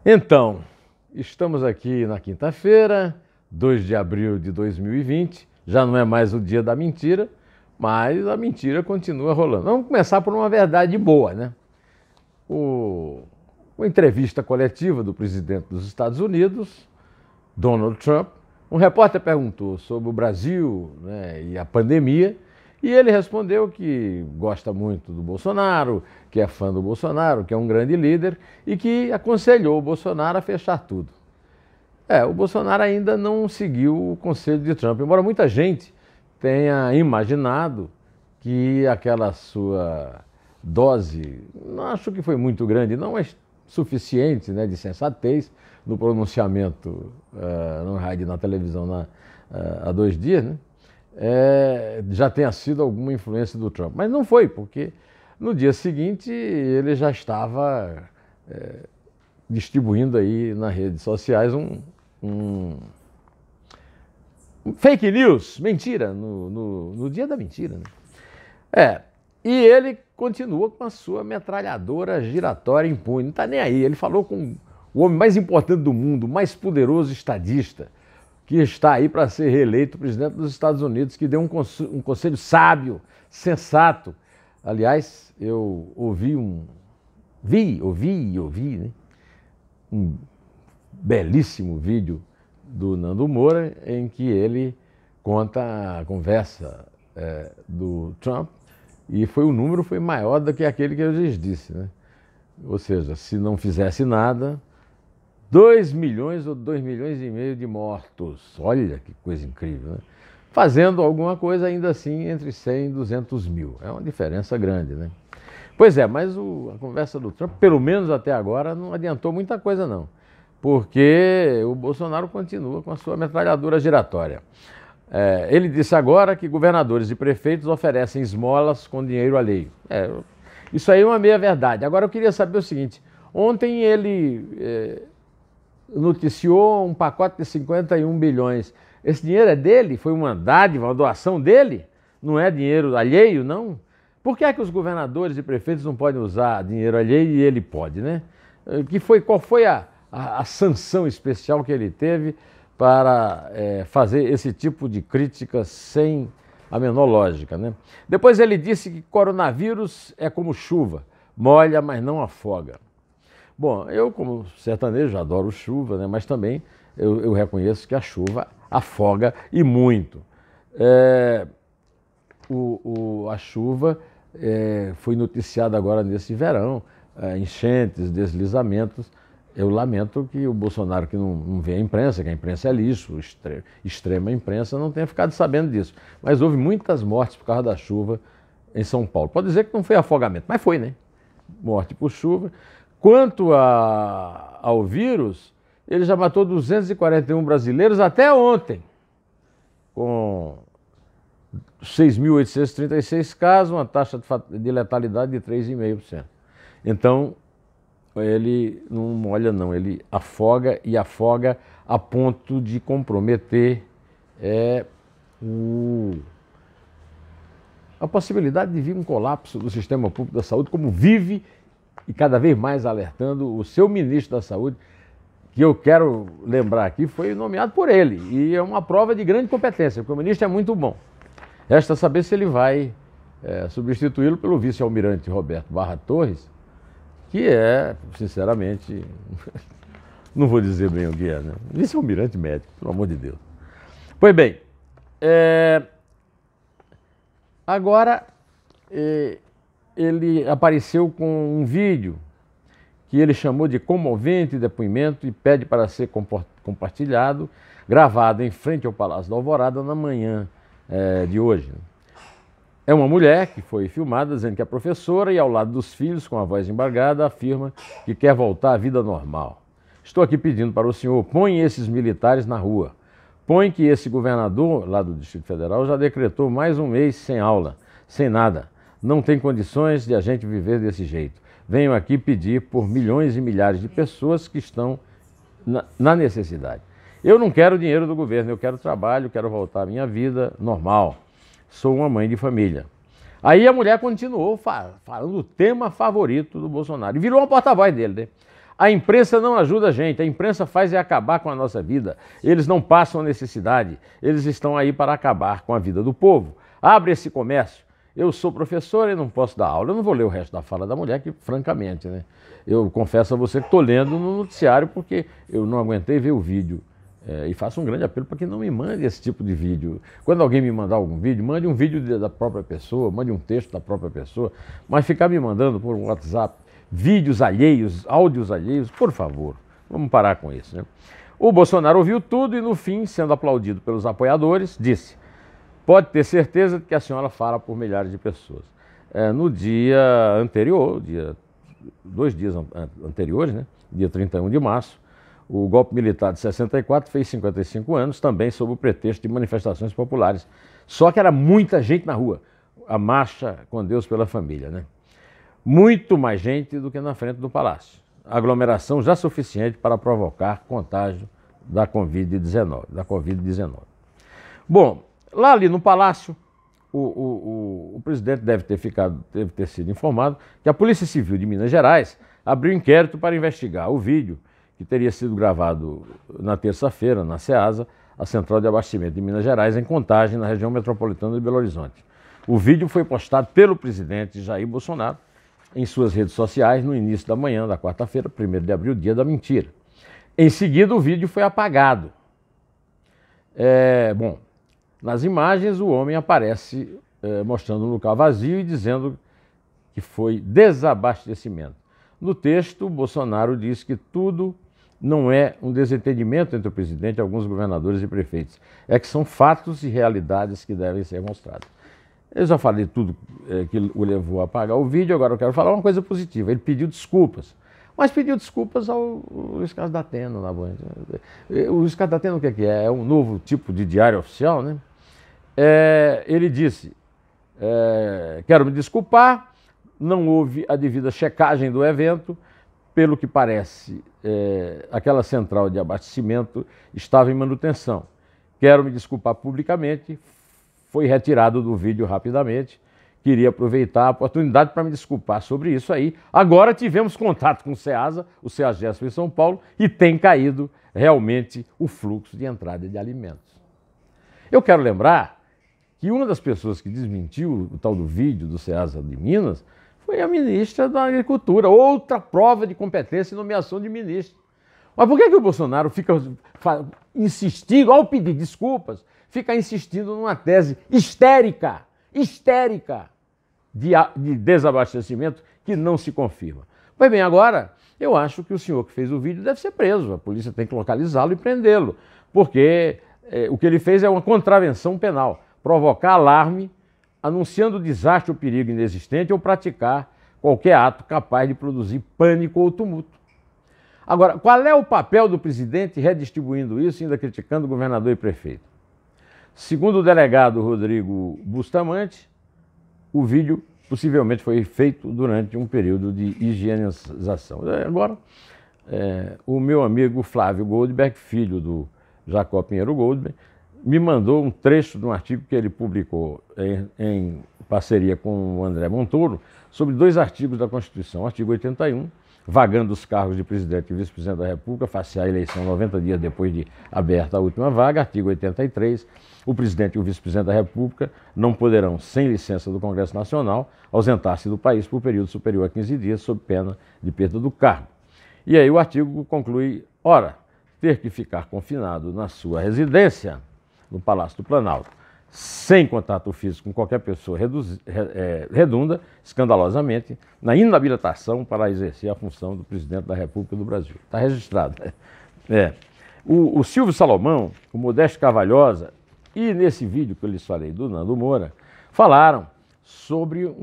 Então, estamos aqui na quinta-feira, 2 de abril de 2020, já não é mais o dia da mentira, mas a mentira continua rolando. Vamos começar por uma verdade boa, né? Uma entrevista coletiva do presidente dos Estados Unidos, Donald Trump, um repórter perguntou sobre o Brasil, né, e a pandemia, e ele respondeu que gosta muito do Bolsonaro, que é fã do Bolsonaro, que é um grande líder e que aconselhou o Bolsonaro a fechar tudo. O Bolsonaro ainda não seguiu o conselho de Trump, embora muita gente tenha imaginado que aquela sua dose, não acho que foi muito grande, não é suficiente, né, de sensatez no pronunciamento no rádio e na televisão há 2 dias, né? Já tenha sido alguma influência do Trump. Mas não foi, porque no dia seguinte ele já estava distribuindo aí nas redes sociais um fake news, mentira, no dia da mentira, né? E ele continua com a sua metralhadora giratória impune, não está nem aí. Ele falou com o homem mais importante do mundo, o mais poderoso estadista, que está aí para ser reeleito presidente dos Estados Unidos, que deu um conselho sábio, sensato. Aliás, eu ouvi, né, um belíssimo vídeo do Nando Moura, em que ele conta a conversa do Trump, e o número foi maior do que aquele que eu lhes disse, né? Ou seja, se não fizesse nada, 2 milhões ou 2 milhões e meio de mortos. Olha que coisa incrível, né? Fazendo alguma coisa ainda assim entre 100 e 200 mil. É uma diferença grande, né? Pois é, mas a conversa do Trump, pelo menos até agora, não adiantou muita coisa não. Porque o Bolsonaro continua com a sua metralhadora giratória. Ele disse agora que governadores e prefeitos oferecem esmolas com dinheiro alheio. Isso aí é uma meia-verdade. Agora eu queria saber o seguinte, ontem ele noticiou um pacote de 51 bilhões. Esse dinheiro é dele? Foi uma dádiva, uma doação dele? Não é dinheiro alheio, não? Por que é que os governadores e prefeitos não podem usar dinheiro alheio e ele pode, né? Qual foi a sanção especial que ele teve para fazer esse tipo de crítica sem a menor lógica, né? Depois ele disse que coronavírus é como chuva, molha, mas não afoga. Bom, eu como sertanejo adoro chuva, né? Mas também eu reconheço que a chuva afoga e muito. A chuva foi noticiada agora nesse verão, enchentes, deslizamentos. Eu lamento que o Bolsonaro, que não vê a imprensa, que a imprensa é lixo, extrema imprensa, não tenha ficado sabendo disso. Mas houve muitas mortes por causa da chuva em São Paulo. Pode dizer que não foi afogamento, mas foi, né? Morte por chuva. Quanto ao vírus, ele já matou 241 brasileiros até ontem, com 6.836 casos, uma taxa de letalidade de 3,5%. Então, ele não molha não, ele afoga e afoga a ponto de comprometer a possibilidade de vir um colapso do sistema público da saúde, como vive e cada vez mais alertando o seu ministro da Saúde, que eu quero lembrar aqui, foi nomeado por ele, e é uma prova de grande competência, porque o ministro é muito bom. Resta saber se ele vai substituí-lo pelo vice-almirante Roberto Barra Torres, que sinceramente, não vou dizer bem o que né? Vice-almirante médico, pelo amor de Deus. Pois bem, agora ele apareceu com um vídeo que ele chamou de comovente depoimento e pede para ser compartilhado, gravado em frente ao Palácio da Alvorada na manhã de hoje. É uma mulher que foi filmada dizendo que é professora e ao lado dos filhos, com a voz embargada, afirma que quer voltar à vida normal. Estou aqui pedindo para o senhor, põe esses militares na rua. Põe que esse governador lá do Distrito Federal já decretou mais um mês sem aula, sem nada. Não tem condições de a gente viver desse jeito. Venho aqui pedir por milhões e milhares de pessoas que estão na necessidade. Eu não quero dinheiro do governo, eu quero trabalho, quero voltar à minha vida normal. Sou uma mãe de família. Aí a mulher continuou falando o tema favorito do Bolsonaro. E virou uma porta-voz dele, né? A imprensa não ajuda a gente, a imprensa faz é acabar com a nossa vida. Eles não passam a necessidade, eles estão aí para acabar com a vida do povo. Abre esse comércio. Eu sou professor e não posso dar aula. Eu não vou ler o resto da fala da mulher, que francamente, né? Eu confesso a você que estou lendo no noticiário porque eu não aguentei ver o vídeo. E faço um grande apelo para que não me mande esse tipo de vídeo. Quando alguém me mandar algum vídeo, mande um vídeo da própria pessoa, mande um texto da própria pessoa, mas ficar me mandando por um WhatsApp vídeos alheios, áudios alheios, por favor, vamos parar com isso, né? O Bolsonaro ouviu tudo e no fim, sendo aplaudido pelos apoiadores, disse: pode ter certeza de que a senhora fala por milhares de pessoas. No dia anterior, 2 dias anteriores, né? Dia 31 de março, o golpe militar de 64 fez 55 anos, também sob o pretexto de manifestações populares. Só que era muita gente na rua. A marcha com Deus pela família, né? Muito mais gente do que na frente do palácio. Aglomeração já suficiente para provocar contágio da Covid-19. Bom, lá ali no palácio, o presidente deve ter sido informado que a Polícia Civil de Minas Gerais abriu inquérito para investigar o vídeo que teria sido gravado na terça-feira, na SEASA, a Central de Abastecimento de Minas Gerais, em Contagem, na região metropolitana de Belo Horizonte. O vídeo foi postado pelo presidente Jair Bolsonaro em suas redes sociais no início da manhã da quarta-feira, 1º de abril, dia da mentira. Em seguida, o vídeo foi apagado. Bom, nas imagens, o homem aparece mostrando um local vazio e dizendo que foi desabastecimento. No texto, Bolsonaro diz que tudo não é um desentendimento entre o presidente e alguns governadores e prefeitos. É que são fatos e realidades que devem ser mostrados. Eu já falei tudo que o levou a apagar o vídeo, agora eu quero falar uma coisa positiva. Ele pediu desculpas, mas pediu desculpas ao Luiz Carlos da Atena na Band. O Luiz Carlos da Atena o que é? É um novo tipo de diário oficial, né? Ele disse, quero me desculpar, não houve a devida checagem do evento, pelo que parece, aquela central de abastecimento estava em manutenção. Quero me desculpar publicamente, foi retirado do vídeo rapidamente, queria aproveitar a oportunidade para me desculpar sobre isso aí. Agora tivemos contato com o SEASA, o CEAGESP em São Paulo, e tem caído realmente o fluxo de entrada de alimentos. Eu quero lembrar que uma das pessoas que desmentiu o tal do vídeo do SEASA de Minas foi a ministra da Agricultura, outra prova de competência e nomeação de ministro. Mas por que o Bolsonaro fica insistindo, ao pedir desculpas, fica insistindo numa tese histérica de desabastecimento que não se confirma? Pois bem, agora eu acho que o senhor que fez o vídeo deve ser preso, a polícia tem que localizá-lo e prendê-lo, porque o que ele fez é uma contravenção penal, provocar alarme, anunciando desastre ou perigo inexistente ou praticar qualquer ato capaz de produzir pânico ou tumulto. Agora, qual é o papel do presidente redistribuindo isso, ainda criticando o governador e prefeito? Segundo o delegado Rodrigo Bustamante, o vídeo possivelmente foi feito durante um período de higienização. Agora, o meu amigo Flávio Goldberg, filho do Jacó Pinheiro Goldberg, me mandou um trecho de um artigo que ele publicou em parceria com o André Montoro sobre 2 artigos da Constituição. O artigo 81, vagando os cargos de presidente e vice-presidente da República, face à eleição 90 dias depois de aberta a última vaga. Artigo 83, o presidente e o vice-presidente da República não poderão, sem licença do Congresso Nacional, ausentar-se do país por período superior a 15 dias, sob pena de perda do cargo. E aí o artigo conclui: ora, ter que ficar confinado na sua residência, no Palácio do Planalto, sem contato físico com qualquer pessoa, redunda escandalosamente na inabilitação para exercer a função do presidente da República do Brasil. Está registrado. O Silvio Salomão, o Modesto Carvalhosa e nesse vídeo que eu lhes falei do Nando Moura, falaram sobre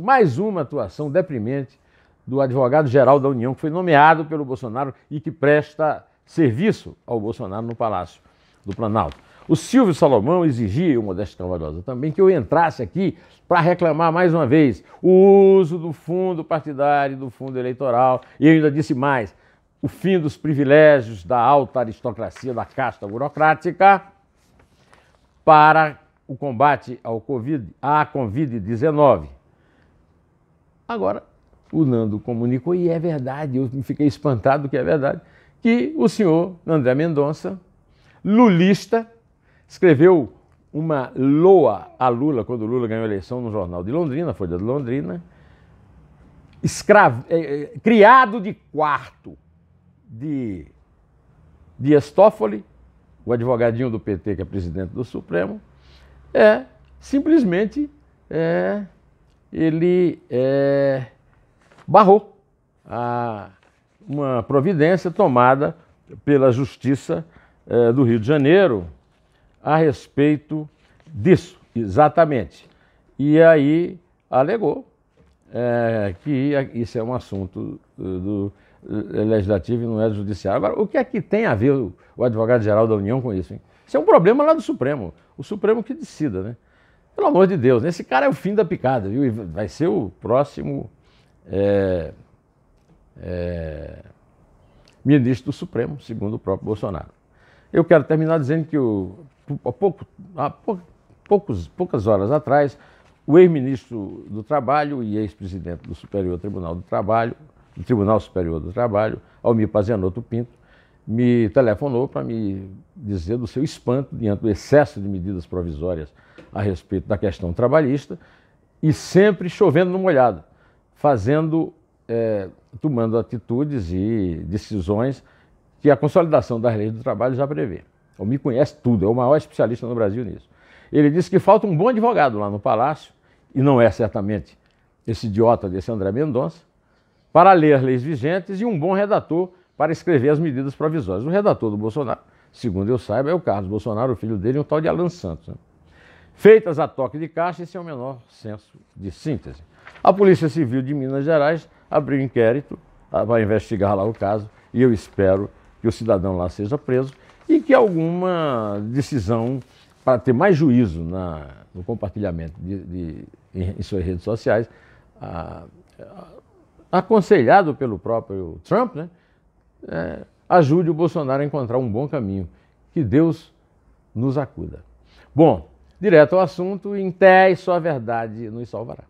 mais uma atuação deprimente do advogado-geral da União, que foi nomeado pelo Bolsonaro e que presta serviço ao Bolsonaro no Palácio do Planalto. O Silvio Salomão exigia, o Modesto Carvalhosa também, que eu entrasse aqui para reclamar mais uma vez o uso do fundo partidário, do fundo eleitoral, e eu ainda disse mais, o fim dos privilégios da alta aristocracia, da casta burocrática, para o combate à Covid-19. Agora, o Nando comunicou, e é verdade, eu fiquei espantado que é verdade, que o senhor André Mendonça, lulista, escreveu uma loa a Lula, quando o Lula ganhou a eleição no jornal de Londrina, Folha de Londrina, criado de quarto de Dias Toffoli, o advogadinho do PT, que é presidente do Supremo, simplesmente ele barrou uma providência tomada pela Justiça do Rio de Janeiro a respeito disso, exatamente. E aí alegou que isso é um assunto do Legislativo e não é do Judiciário. Agora, o que é que tem a ver o advogado-geral da União com isso, hein? Isso é um problema lá do Supremo, o Supremo que decida, né? Pelo amor de Deus, esse cara é o fim da picada, viu? E vai ser o próximo ministro do Supremo, segundo o próprio Bolsonaro. Eu quero terminar dizendo que há poucas horas atrás, o ex-ministro do Trabalho e ex-presidente do Superior Tribunal do Trabalho, do Tribunal Superior do Trabalho, Almir Pazianotto Pinto, me telefonou para me dizer do seu espanto diante do excesso de medidas provisórias a respeito da questão trabalhista e sempre chovendo no molhado, tomando atitudes e decisões que a consolidação das leis do trabalho já prevê. O me conhece tudo, é o maior especialista no Brasil nisso. Ele disse que falta um bom advogado lá no Palácio, e não é certamente esse idiota desse André Mendonça, para ler as leis vigentes e um bom redator para escrever as medidas provisórias. O redator do Bolsonaro, segundo eu saiba, é o Carlos Bolsonaro, o filho dele, um tal de Alan Santos, né? Feitas a toque de caixa, esse é o menor senso de síntese. A Polícia Civil de Minas Gerais abriu inquérito para investigar lá o caso, e eu espero que o cidadão lá seja preso e que alguma decisão para ter mais juízo no compartilhamento em suas redes sociais, aconselhado pelo próprio Trump, né, ajude o Bolsonaro a encontrar um bom caminho. Que Deus nos acuda. Bom, direto ao assunto, em té e só a verdade nos salvará.